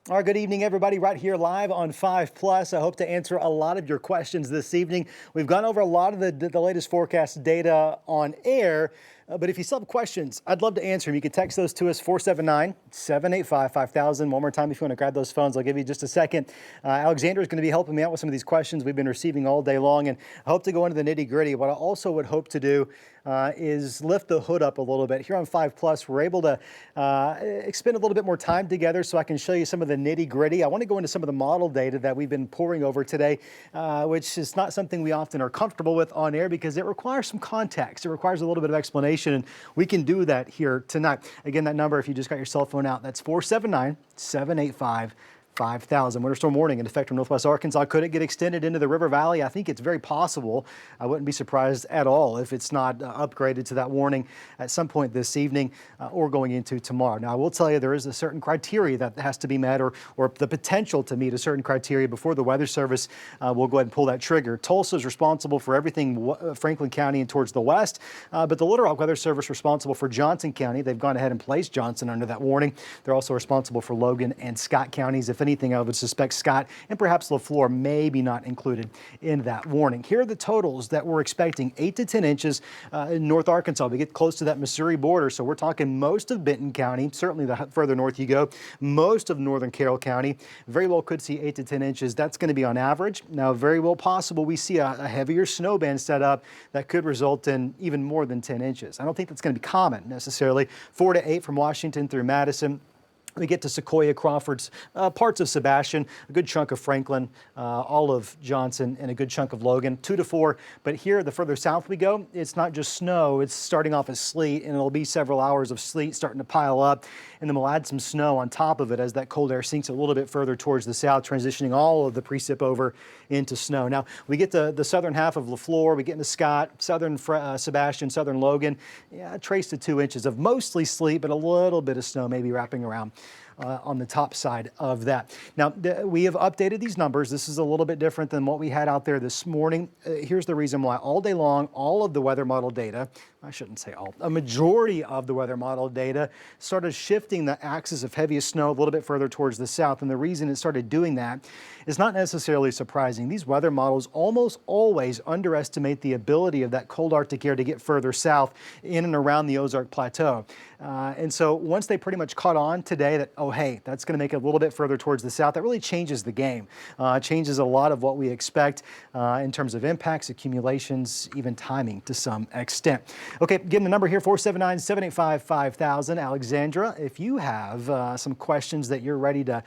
All right, good evening, everybody, right here live on 5 Plus. I hope to answer a lot of your questions this evening. We've gone over a lot of the latest forecast data on air, but if you still have questions, I'd love to answer them. You can text those to us, 479-785-5000. One more time, if you want to grab those phones, I'll give you just a second. Alexander is going to be helping me out with some of these questions we've been receiving all day long, and I hope to go into the nitty gritty. What I also would hope to do is lift the hood up a little bit. Here on 5 Plus, we're able to spend a little bit more time together so I can show you some of the nitty gritty. I want to go into some of the model data that we've been pouring over today, which is not something we often are comfortable with on air because it requires some context. It requires a little bit of explanation, and we can do that here tonight. Again, that number, if you just got your cell phone out, that's 479-785-5000. Winter storm warning in effect from northwest Arkansas. Could it get extended into the River Valley? I think it's very possible. I wouldn't be surprised at all if it's not upgraded to that warning at some point this evening or going into tomorrow. Now, I will tell you there is a certain criteria that has to be met or the potential to meet a certain criteria before the Weather Service will go ahead and pull that trigger. Tulsa is responsible for everything Franklin County and towards the west, but the Little Rock Weather Service responsible for Johnson County. They've gone ahead and placed Johnson under that warning. They're also responsible for Logan and Scott counties. If anything, I would suspect Scott and perhaps LaFleur maybe not included in that warning. Here are the totals that we're expecting: 8 to 10 inches in North Arkansas. We get close to that Missouri border, so we're talking most of Benton County, certainly the further north you go, most of northern Carroll County. Very well could see 8 to 10 inches. That's going to be on average. Now, very well possible we see a heavier snow band set up that could result in even more than 10 inches. I don't think that's going to be common necessarily. 4 to 8 from Washington through Madison. We get to Sequoia, Crawfords, parts of Sebastian, a good chunk of Franklin, all of Johnson, and a good chunk of Logan. 2 to 4. But here, the further south we go, it's not just snow. It's starting off as sleet, and it'll be several hours of sleet starting to pile up. And then we'll add some snow on top of it as that cold air sinks a little bit further towards the south, transitioning all of the precip over into snow. Now, we get to the southern half of LaFleur. We get into Scott, southern Sebastian, southern Logan. Yeah, trace to 2 inches of mostly sleet, but a little bit of snow maybe wrapping around on the top side of that. Now, we have updated these numbers. This is a little bit different than what we had out there this morning. Here's the reason why. All day long, all of the weather model data, I shouldn't say all, a majority of the weather model data started shifting the axis of heaviest snow a little bit further towards the south. And the reason it started doing that is not necessarily surprising. These weather models almost always underestimate the ability of that cold Arctic air to get further south in and around the Ozark Plateau. And so once they pretty much caught on today that, oh, hey, that's going to make it a little bit further towards the south, that really changes the game. Changes a lot of what we expect in terms of impacts, accumulations, even timing to some extent. Okay, getting the number here, 479-785-5000. Alexandra, if you have some questions that you're ready to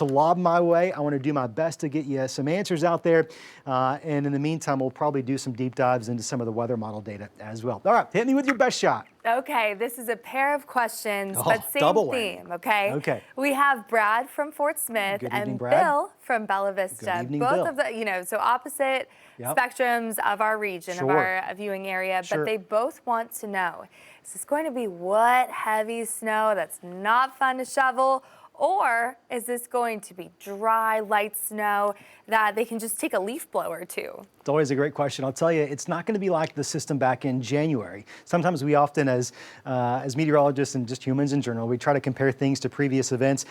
lob my way, I want to do my best to get you some answers out there. And in the meantime, we'll probably do some deep dives into some of the weather model data as well. All right, hit me with your best shot. Okay, this is a pair of questions, but same theme, okay? Okay. We have Brad from Fort Smith and Bill from Bella Vista. Good evening, both Bill. of the, so opposite spectrums of our region, of our viewing area, but they both want to know, is this going to be wet, heavy snow that's not fun to shovel? Or is this going to be dry, light snow that they can just take a leaf blower to? It's always a great question. I'll tell you, it's not going to be like the system back in January. Sometimes we often, as meteorologists and just humans in general, we try to compare things to previous events.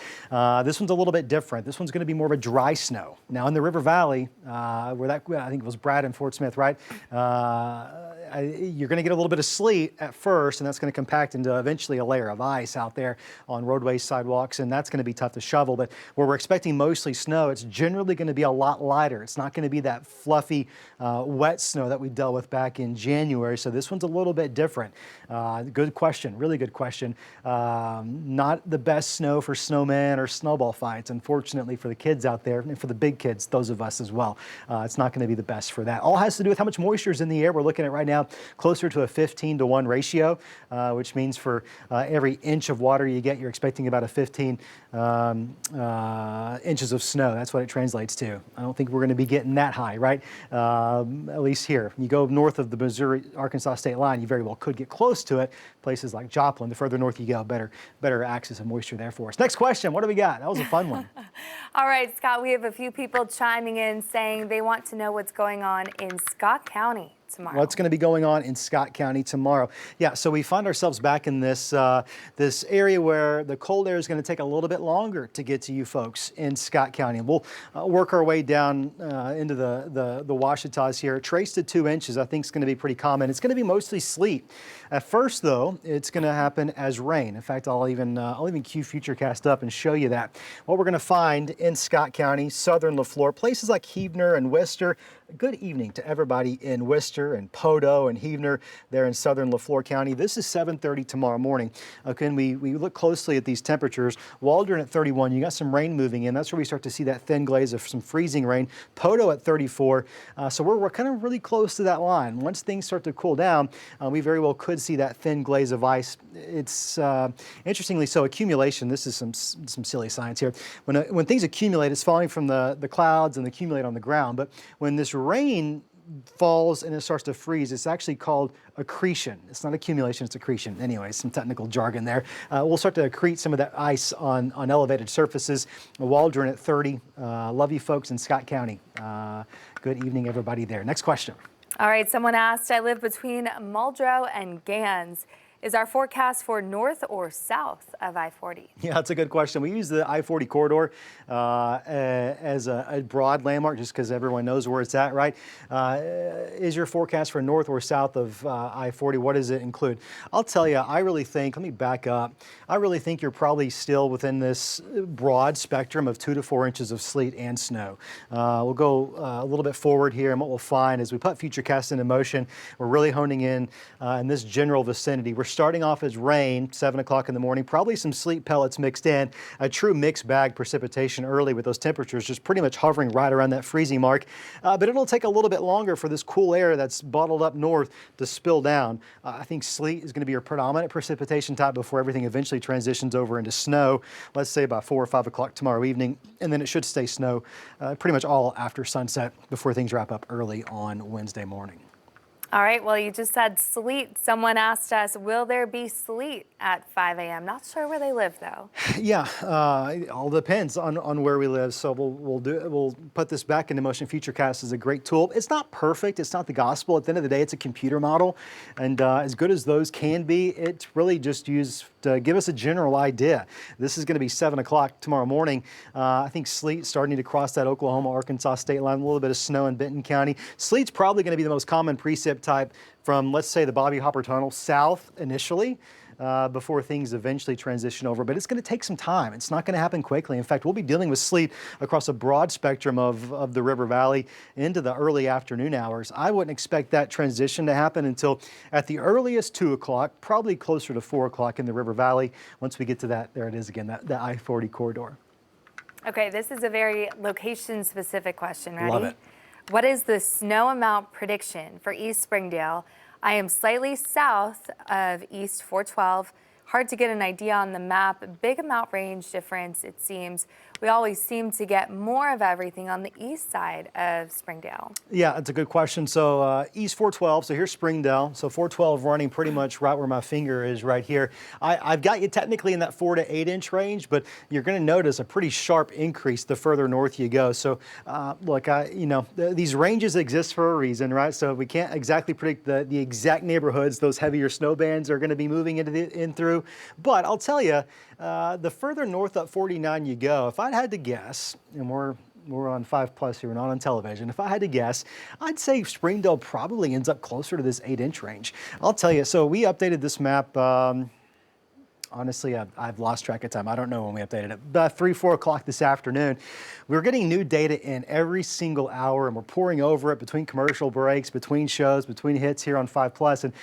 This one's a little bit different. This one's going to be more of a dry snow. Now in the River Valley, where I think it was Brad and Fort Smith, right? You're going to get a little bit of sleet at first, and that's going to compact into eventually a layer of ice out there on roadways, sidewalks, and that's going to be tough to shovel. But where we're expecting mostly snow, it's generally going to be a lot lighter. It's not going to be that fluffy, wet snow that we dealt with back in January. So this one's a little bit different. Good question, really good question. Not the best snow for snowmen or snowball fights, unfortunately, for the kids out there and for the big kids, those of us as well. It's not going to be the best for that. All has to do with how much moisture is in the air. We're looking at right now closer to a 15-to-1 ratio, which means for every inch of water you get, you're expecting about a 15 inches of snow. That's what it translates to. I don't think we're going to be getting that high, right? At least here. You go north of the Missouri-Arkansas state line, you very well could get close to it. Places like Joplin, the further north you go, better access of moisture there for us. Next question, what do we got? That was a fun one. All right, Scott, we have a few people chiming in saying they want to know what's going on in Scott County tomorrow? What's going to be going on in Scott County tomorrow? Yeah, so we find ourselves back in this this area where the cold air is going to take a little bit longer to get to you folks in Scott County. And we'll work our way down into the Washitas here. Trace to 2 inches, I think, is going to be pretty common. It's going to be mostly sleet. At first, though, it's going to happen as rain. In fact, I'll even cue Futurecast up and show you that. What we're going to find in Scott County, southern LaFleur, places like Heavener and Worcester. Good evening to everybody in Worcester and Podo and Heavener there in southern LaFleur County. This is 7:30 tomorrow morning. Okay, and we look closely at these temperatures. Waldron at 31, you got some rain moving in. That's where we start to see that thin glaze of some freezing rain. Podo at 34, so we're kind of really close to that line. Once things start to cool down, we very well could see that thin glaze of ice. It's interestingly so, accumulation, this is some silly science here. When things accumulate, it's falling from the clouds and accumulate on the ground. But when this rain falls and it starts to freeze, it's actually called accretion. It's not accumulation, it's accretion. Anyway, some technical jargon there. We'll start to accrete some of that ice on elevated surfaces. Waldron at 30. Love you folks in Scott County. Good evening, everybody there. Next question. All right, someone asked, I live between Muldrow and Gans. Is our forecast for north or south of I-40? Yeah, that's a good question. We use the I-40 corridor as a broad landmark just because everyone knows where it's at, right? Is your forecast for north or south of I-40? What does it include? I'll tell you, I really think, let me back up. I really think you're probably still within this broad spectrum of 2 to 4 inches of sleet and snow. We'll go a little bit forward here, and what we'll find is we put Futurecast into motion. We're really honing in this general vicinity. We're starting off as rain, 7 o'clock in the morning, probably some sleet pellets mixed in, a true mixed bag precipitation early with those temperatures just pretty much hovering right around that freezing mark. But it'll take a little bit longer for this cool air that's bottled up north to spill down. I think sleet is going to be your predominant precipitation type before everything eventually transitions over into snow, let's say by 4 or 5 o'clock tomorrow evening, and then it should stay snow pretty much all after sunset before things wrap up early on Wednesday morning. All right, well, you just said sleet. Someone asked us, will there be sleet at 5 a.m.? Not sure where they live, though. Yeah, it all depends on where we live. So we'll put this back into motion. Futurecast is a great tool. It's not perfect. It's not the gospel. At the end of the day, it's a computer model. And as good as those can be, it's really just used to give us a general idea. This is going to be 7 o'clock tomorrow morning. I think sleet starting to cross that Oklahoma-Arkansas state line. A little bit of snow in Benton County. Sleet's probably going to be the most common precip type from, let's say, the Bobby Hopper Tunnel south initially, before things eventually transition over. But it's going to take some time. It's not going to happen quickly. In fact, we'll be dealing with sleet across a broad spectrum of the River Valley into the early afternoon hours. I wouldn't expect that transition to happen until at the earliest 2 o'clock, probably closer to 4 o'clock in the River Valley. Once we get to that, there it is again, that I-40 corridor. Okay, this is a very location-specific question. Ready? Love it. What is the snow amount prediction for East Springdale? I am slightly south of East 412. Hard to get an idea on the map. Big amount range difference, it seems. We always seem to get more of everything on the east side of Springdale. Yeah, that's a good question. So East 412, so here's Springdale. So 412 running pretty much right where my finger is right here. I've got you technically in that 4 to 8 inch range, but you're going to notice a pretty sharp increase the further north you go. So look, these ranges exist for a reason, right? So we can't exactly predict the exact neighborhoods those heavier snow bands are going to be moving in through. But I'll tell you, the further north up 49 you go, if I'd had to guess, and we're on 5+ here, we're not on television. If I had to guess, I'd say Springdale probably ends up closer to this 8 inch range. I'll tell you, so we updated this map. Honestly, I've lost track of time. I don't know when we updated it. About 3, 4 o'clock this afternoon. We're getting new data in every single hour, and we're pouring over it between commercial breaks, between shows, between hits here on 5+. And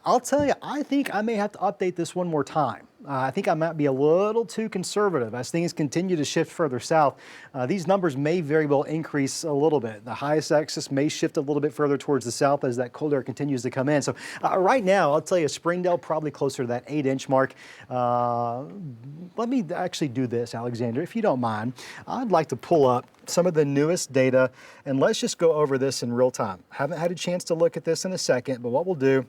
I'll tell you, I think I may have to update this one more time. I think I might be a little too conservative. As things continue to shift further south, these numbers may very well increase a little bit. The highest axis may shift a little bit further towards the south as that cold air continues to come in. So right now, I'll tell you, Springdale probably closer to that 8 inch mark. Let me actually do this, Alexander, if you don't mind. I'd like to pull up some of the newest data, and let's just go over this in real time. Haven't had a chance to look at this in a second, but what we'll do,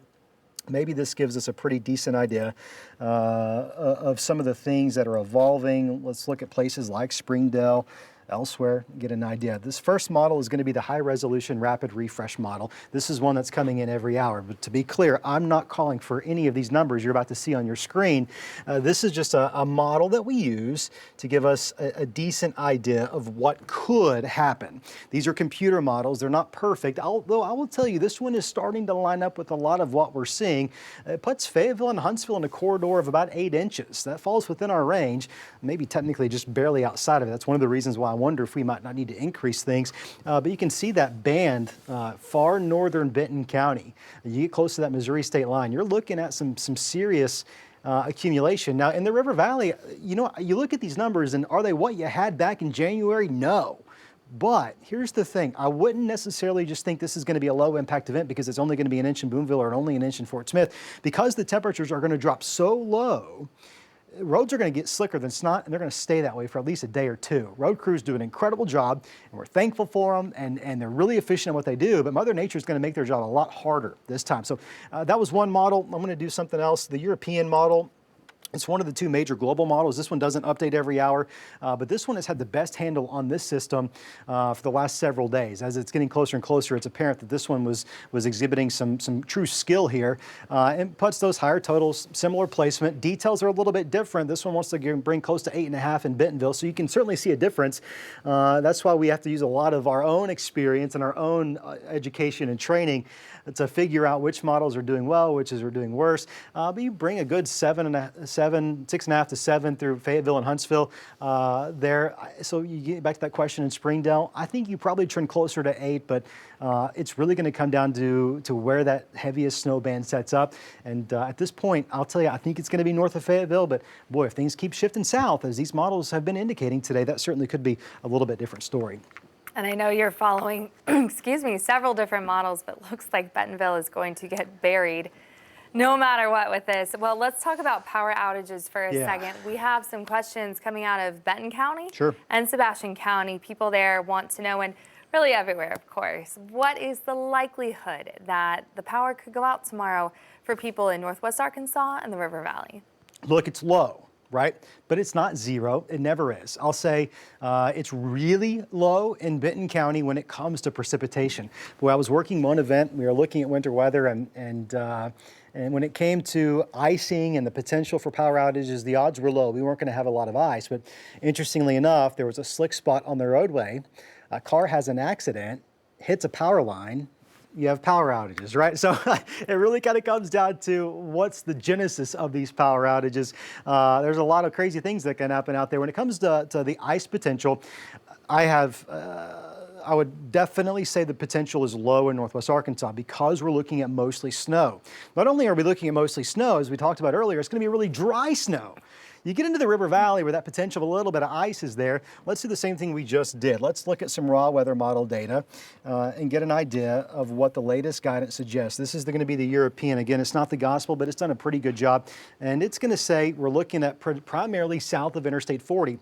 maybe this gives us a pretty decent idea of some of the things that are evolving. Let's look at places like Springdale. elsewhere, get an idea. This first model is going to be the high resolution rapid refresh model. This is one that's coming in every hour. But to be clear, I'm not calling for any of these numbers you're about to see on your screen. This is just a model that we use to give us a decent idea of what could happen. These are computer models. They're not perfect, although I will tell you this one is starting to line up with a lot of what we're seeing. It puts Fayetteville and Huntsville in a corridor of about 8 inches. That falls within our range, maybe technically just barely outside of it. That's one of the reasons why I wonder if we might not need to increase things. But you can see that band, far northern Benton County. You get close to that Missouri state line, you're looking at some serious accumulation. Now, in the River Valley, you know, you look at these numbers and are they what you had back in January? No. But here's the thing, I wouldn't necessarily just think this is going to be a low impact event because it's only going to be an inch in Boonville or only an inch in Fort Smith. Because the temperatures are going to drop so low, roads are going to get slicker than snot, and they're going to stay that way for at least a day or two. Road crews do an incredible job, and we're thankful for them, and they're really efficient at what they do, but Mother Nature is going to make their job a lot harder this time. So that was one model. I'm going to do something else. The European model. It's one of the two major global models. This one doesn't update every hour, but this one has had the best handle on this system for the last several days. As it's getting closer and closer, it's apparent that this one was exhibiting some true skill here and puts those higher totals, similar placement. Details are a little bit different. This one wants to bring close to 8.5 in Bentonville, so you can certainly see a difference. That's why we have to use a lot of our own experience and our own education and training to figure out which models are doing well, which are doing worse. But you bring a good 6.5 to 7 through Fayetteville and Huntsville there. So you get back to that question in Springdale. I think you probably trend closer to 8, but it's really going to come down to where that heaviest snow band sets up. And at this point, I'll tell you, I think it's going to be north of Fayetteville. But boy, if things keep shifting south, as these models have been indicating today, that certainly could be a little bit different story. And I know you're following, excuse me, several different models, but looks like Bentonville is going to get buried no matter what with this. Well, let's talk about power outages for a second. We have some questions coming out of Benton County and Sebastian County. People there want to know, and really everywhere, of course, what is the likelihood that the power could go out tomorrow for people in Northwest Arkansas and the River Valley? Look, it's low. Right? But it's not zero. It never is. I'll say it's really low in Benton County when it comes to precipitation. Boy, I was working one event. We were looking at winter weather, and when it came to icing and the potential for power outages, the odds were low. We weren't going to have a lot of ice. But interestingly enough, there was a slick spot on the roadway. A car has an accident, hits a power line. You have power outages, right? So it really kind of comes down to what's the genesis of these power outages. There's a lot of crazy things that can happen out there. When it comes to the ice potential, I would definitely say the potential is low in Northwest Arkansas because we're looking at mostly snow. Not only are we looking at mostly snow, as we talked about earlier, it's going to be really dry snow. You get into the River Valley where that potential of a little bit of ice is there. Let's do the same thing we just did. Let's look at some raw weather model data and get an idea of what the latest guidance suggests. This is going to be the European. Again, it's not the gospel, but it's done a pretty good job. And it's going to say we're looking at primarily south of Interstate 40.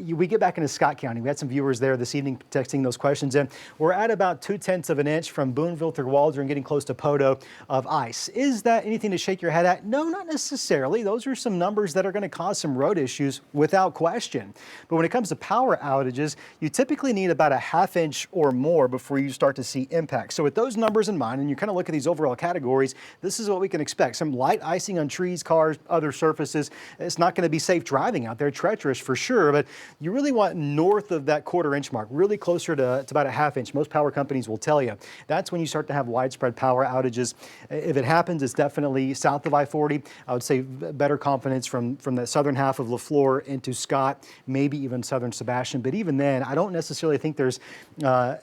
We get back into Scott County. We had some viewers there this evening texting those questions in. We're at about 0.2 of an inch from Boonville through Waldron, getting close to Poteau of ice. Is that anything to shake your head at? No, not necessarily. Those are some numbers that are going to cause some road issues without question. But when it comes to power outages, you typically need about a ½ inch or more before you start to see impact. So with those numbers in mind, and you kind of look at these overall categories, this is what we can expect. Some light icing on trees, cars, other surfaces. It's not going to be safe driving out there, treacherous for sure, but you really want north of that 1/4 inch mark, really closer to about a ½ inch. Most power companies will tell you. That's when you start to have widespread power outages. If it happens, it's definitely south of I-40. I would say better confidence from the southern half of LaFleur into Scott, maybe even southern Sebastian. But even then, I don't necessarily think there's a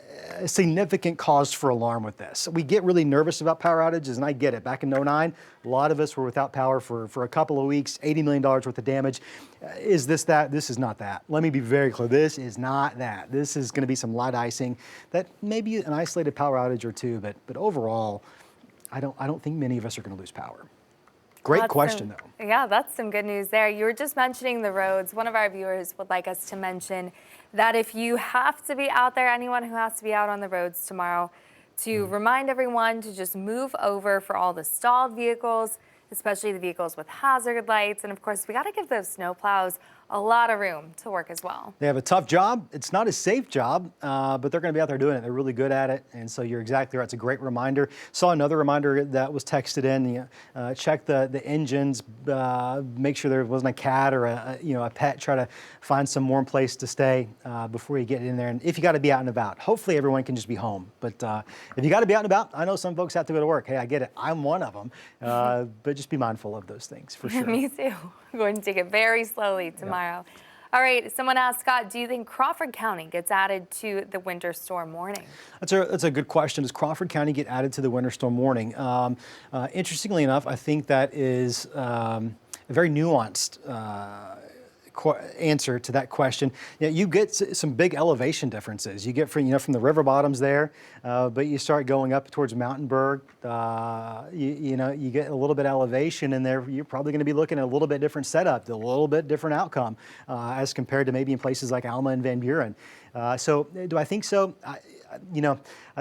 significant cause for alarm with this. We get really nervous about power outages, and I get it. Back in '09, a lot of us were without power for a couple of weeks, $80 million worth of damage. Is this that? This is not that. Let me be very clear. This is not that. This is going to be some light icing that may be an isolated power outage or two, but overall, I don't think many of us are going to lose power. Great question, though. Yeah, that's some good news there. You were just mentioning the roads. One of our viewers would like us to mention that if you have to be out there, anyone who has to be out on the roads tomorrow, to remind everyone to just move over for all the stalled vehicles, especially the vehicles with hazard lights. And of course, we got to give those snowplows a lot of room to work as well. They have a tough job. It's not a safe job, but they're going to be out there doing it. They're really good at it. And so you're exactly right. It's a great reminder. Saw another reminder that was texted in. Check the engines. Make sure there wasn't a cat or a pet. Try to find some warm place to stay before you get in there. And if you got to be out and about, hopefully everyone can just be home. But if you got to be out and about, I know some folks have to go to work. Hey, I get it. I'm one of them. But just be mindful of those things for sure. Me too. I'm going to take it very slowly tomorrow. All right, someone asked, Scott, do you think Crawford County gets added to the winter storm warning? That's a good question. Does Crawford County get added to the winter storm warning? Interestingly enough, I think that is a very nuanced answer to that question. You get some big elevation differences. You get from the river bottoms there, but you start going up towards Mountainburg. You get a little bit of elevation in there. You're probably going to be looking at a little bit different setup, a little bit different outcome as compared to maybe in places like Alma and Van Buren. So do I think so?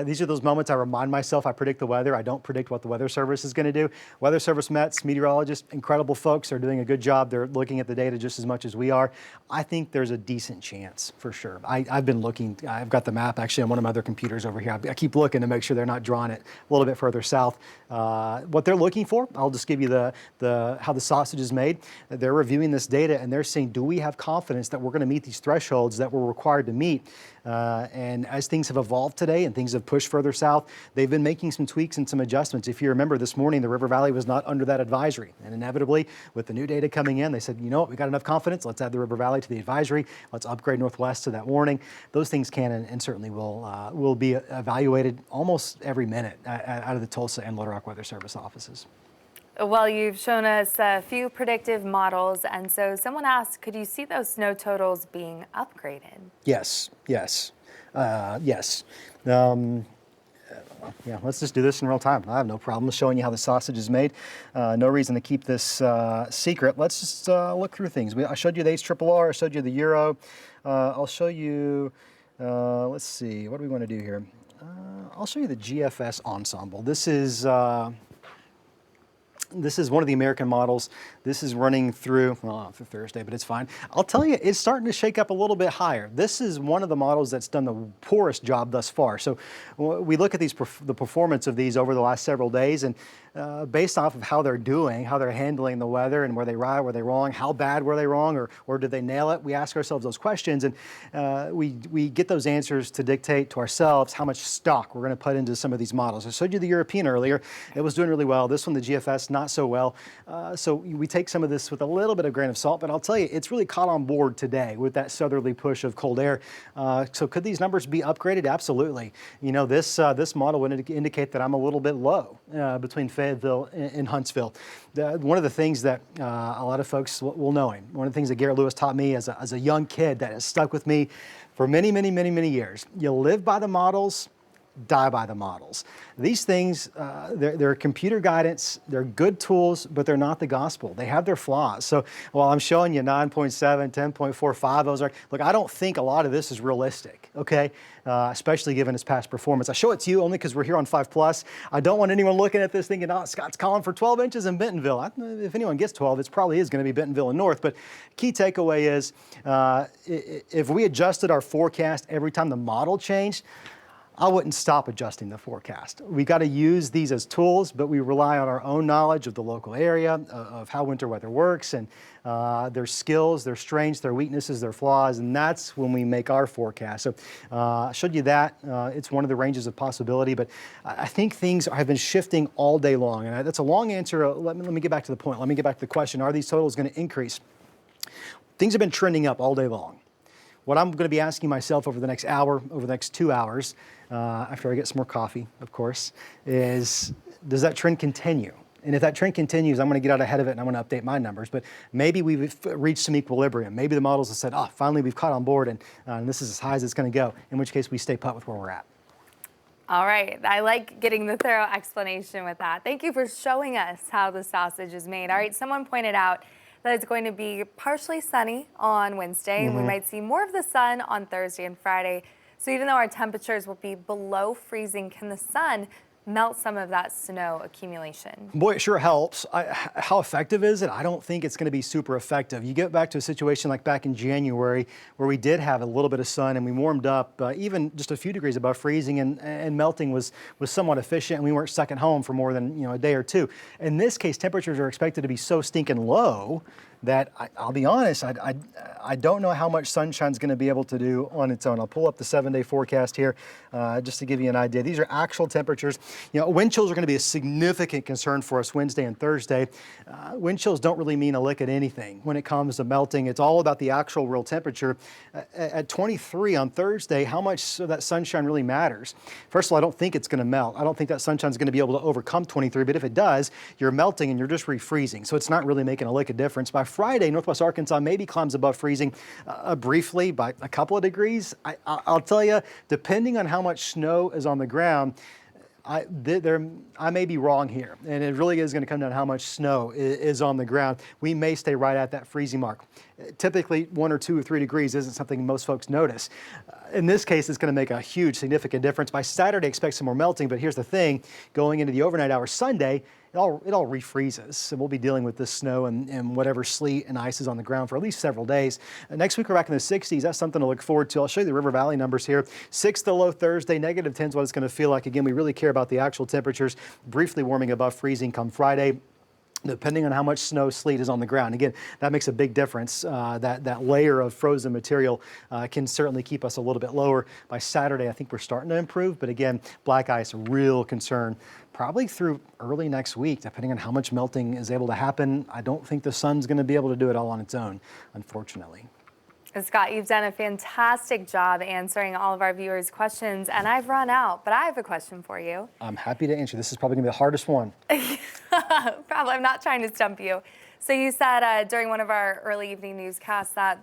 These are those moments I remind myself I predict the weather. I don't predict what the Weather Service is going to do. Weather Service Mets, meteorologists, incredible folks. They're doing a good job. They're looking at the data just as much as we are. I think there's a decent chance for sure. I've been looking. I've got the map actually on one of my other computers over here. I keep looking to make sure they're not drawing it a little bit further south. What they're looking for, I'll just give you how the sausage is made. They're reviewing this data and they're saying, do we have confidence that we're going to meet these thresholds that we're required to meet? And as things have evolved today and things have pushed further south, they've been making some tweaks and some adjustments. If you remember this morning, the River Valley was not under that advisory. And inevitably, with the new data coming in, they said, you know what, we got enough confidence. Let's add the River Valley to the advisory. Let's upgrade Northwest to that warning. Those things can and certainly will be evaluated almost every minute out of the Tulsa and Little Rock Weather Service offices. Well, you've shown us a few predictive models, and so someone asked, could you see those snow totals being upgraded? Yes. Yeah, let's just do this in real time. I have no problem showing you how the sausage is made. No reason to keep this secret. Let's just look through things. I showed you the HRRR, I showed you the Euro. I'll show you, let's see, what do we want to do here? I'll show you the GFS ensemble. This is one of the American models. This is running through, well, through Thursday, but it's fine. I'll tell you, it's starting to shake up a little bit higher. This is one of the models that's done the poorest job thus far. So we look at the performance of these over the last several days, and based off of how they're doing, how they're handling the weather, and were they right, were they wrong, how bad were they wrong, or did they nail it? We ask ourselves those questions, and we get those answers to dictate to ourselves how much stock we're going to put into some of these models. I showed you the European earlier. It was doing really well. This one, the GFS, not so well. So we take some of this with a little bit of grain of salt, but I'll tell you, it's really caught on board today with that southerly push of cold air. So could these numbers be upgraded? Absolutely. This model would indicate that I'm a little bit low between Fayetteville and Huntsville. One of the things that a lot of folks will know him, one of the things that Garrett Lewis taught me as a young kid that has stuck with me for many, many, many, many years. You live by the models, die by the models. These things, they're computer guidance, they're good tools, but they're not the gospel. They have their flaws. So while I'm showing you 9.7, 10.45, those are, look, I don't think a lot of this is realistic, okay? Especially given its past performance. I show it to you only because we're here on 5+. I don't want anyone looking at this thinking, oh, Scott's calling for 12 inches in Bentonville. If anyone gets 12, it probably is going to be Bentonville and North. But key takeaway is, if we adjusted our forecast every time the model changed, I wouldn't stop adjusting the forecast. We got to use these as tools, but we rely on our own knowledge of the local area, of how winter weather works, and their skills, their strengths, their weaknesses, their flaws, and that's when we make our forecast. So I showed you that. It's one of the ranges of possibility, but I think things have been shifting all day long, and that's a long answer. Let me get back to the point. Let me get back to the question. Are these totals going to increase? Things have been trending up all day long. What I'm going to be asking myself over the next hour, over the next 2 hours, after I get some more coffee, of course, is does that trend continue? And if that trend continues, I'm going to get out ahead of it and I'm going to update my numbers. But maybe we've reached some equilibrium. Maybe the models have said, oh, finally we've caught on board and this is as high as it's going to go, in which case we stay put with where we're at. All right. I like getting the thorough explanation with that. Thank you for showing us how the sausage is made. All right. Someone pointed out that it's going to be partially sunny on Wednesday, and we might see more of the sun on Thursday and Friday. So even though our temperatures will be below freezing, can the sun melt some of that snow accumulation? Boy, it sure helps. How effective is it? I don't think it's going to be super effective. You get back to a situation like back in January where we did have a little bit of sun and we warmed up even just a few degrees above freezing, and melting was somewhat efficient, and we weren't stuck at home for more than a day or two. In this case, temperatures are expected to be so stinking low that I'll be honest, I don't know how much sunshine's going to be able to do on its own. I'll pull up the 7-day forecast here just to give you an idea. These are actual temperatures. Wind chills are going to be a significant concern for us Wednesday and Thursday. Wind chills don't really mean a lick at anything when it comes to melting. It's all about the actual real temperature. At 23 on Thursday, how much that sunshine really matters? First of all, I don't think it's going to melt. I don't think that sunshine's going to be able to overcome 23, but if it does, you're melting and you're just refreezing. So it's not really making a lick of difference. By Friday, Northwest Arkansas maybe climbs above freezing briefly by a couple of degrees. I'll tell you, depending on how much snow is on the ground, I may be wrong here, and it really is going to come down to how much snow is on the ground. We may stay right at that freezing mark. Typically, 1 or 2 or 3 degrees isn't something most folks notice. In this case, it's going to make a huge, significant difference. By Saturday, expect some more melting, but here's the thing. Going into the overnight hours Sunday, it all refreezes, and we'll be dealing with this snow and whatever sleet and ice is on the ground for at least several days. Next week, we're back in the 60s. That's something to look forward to. I'll show you the River Valley numbers here. 6 to low Thursday, -10 is what it's going to feel like. Again, we really care about the actual temperatures, briefly warming above freezing come Friday, depending on how much snow, sleet is on the ground. Again, that makes a big difference. That layer of frozen material can certainly keep us a little bit lower. By Saturday, I think we're starting to improve, but again, black ice, a real concern. Probably through early next week, depending on how much melting is able to happen. I don't think the sun's going to be able to do it all on its own, unfortunately. Scott, you've done a fantastic job answering all of our viewers' questions, and I've run out, but I have a question for you. I'm happy to answer. This is probably going to be the hardest one. Probably. I'm not trying to stump you. So you said during one of our early evening newscasts that,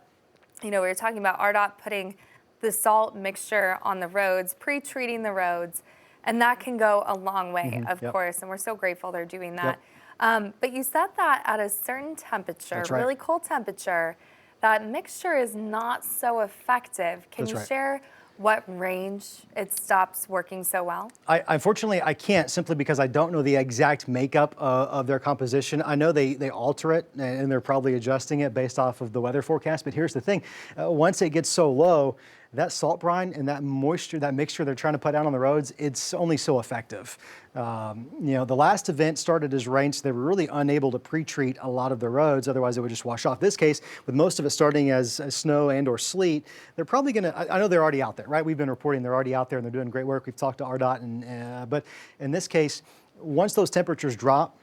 we were talking about RDOT putting the salt mixture on the roads, pre-treating the roads, and that can go a long way, of course, and we're so grateful they're doing that. But you said that at a certain temperature, really cold temperature, that mixture is not so effective. Can you share what range it stops working so well? Unfortunately, I can't, simply because I don't know the exact makeup of their composition. I know they alter it, and they're probably adjusting it based off of the weather forecast. But here's the thing. Once it gets so low, that salt brine and that moisture, that mixture they're trying to put down on the roads, it's only so effective. The last event started as rain, so they were really unable to pre-treat a lot of the roads. Otherwise, it would just wash off. This case, with most of it starting as snow and or sleet, they're probably going to, I know they're already out there, right? We've been reporting they're already out there and they're doing great work. We've talked to RDOT, but in this case, once those temperatures drop,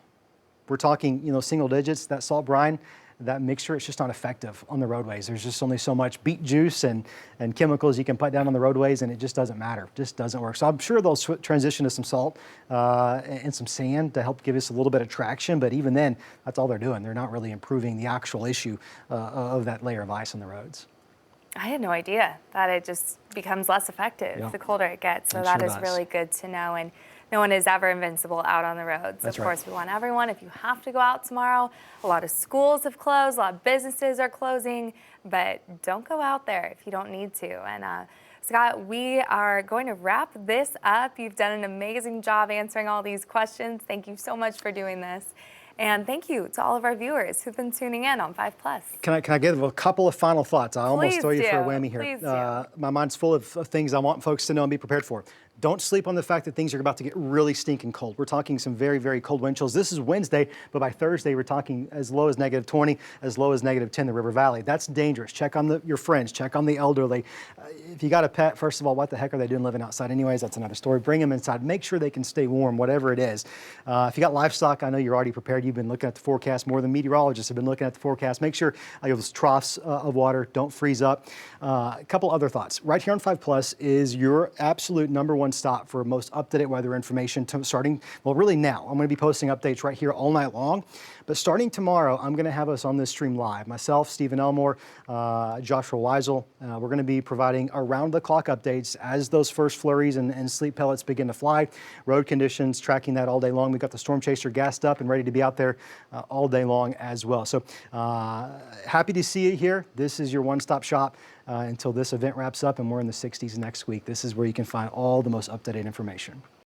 we're talking, single digits, that salt brine, that mixture, it's just not effective on the roadways. There's just only so much beet juice and chemicals you can put down on the roadways, and it just doesn't matter. It just doesn't work. So I'm sure they'll transition to some salt and some sand to help give us a little bit of traction, but even then, that's all they're doing. They're not really improving the actual issue of that layer of ice on the roads. I had no idea that it just becomes less effective the colder it gets. So that is really good to know. And no one is ever invincible out on the roads. That's of course, we want everyone, if you have to go out tomorrow, a lot of schools have closed, a lot of businesses are closing, but don't go out there if you don't need to. And Scott, we are going to wrap this up. You've done an amazing job answering all these questions. Thank you so much for doing this. And thank you to all of our viewers who've been tuning in on 5+. Can I give a couple of final thoughts? I almost throw you for a whammy here. Please do. My mind's full of things I want folks to know and be prepared for. Don't sleep on the fact that things are about to get really stinking cold. We're talking some very, very cold wind chills. This is Wednesday, but by Thursday, we're talking as low as -20, as low as -10 the River Valley. That's dangerous. Check on your friends. Check on the elderly. If you got a pet, first of all, what the heck are they doing living outside anyways? That's another story. Bring them inside. Make sure they can stay warm, whatever it is. If you got livestock, I know you're already prepared. You've been looking at the forecast more than meteorologists have been looking at the forecast. Make sure those troughs of water don't freeze up. A couple other thoughts. Right here on 5+ is your absolute #1 stop for most up-to-date weather information starting, well, really now. I'm going to be posting updates right here all night long. But starting tomorrow, I'm going to have us on this stream live. Myself, Stephen Elmore, Joshua Weisel. We're going to be providing around-the-clock updates as those first flurries and sleet pellets begin to fly. Road conditions, tracking that all day long. We've got the Storm Chaser gassed up and ready to be out there all day long as well. So happy to see you here. This is your one-stop shop until this event wraps up and we're in the 60s next week. This is where you can find all the most up-to-date information.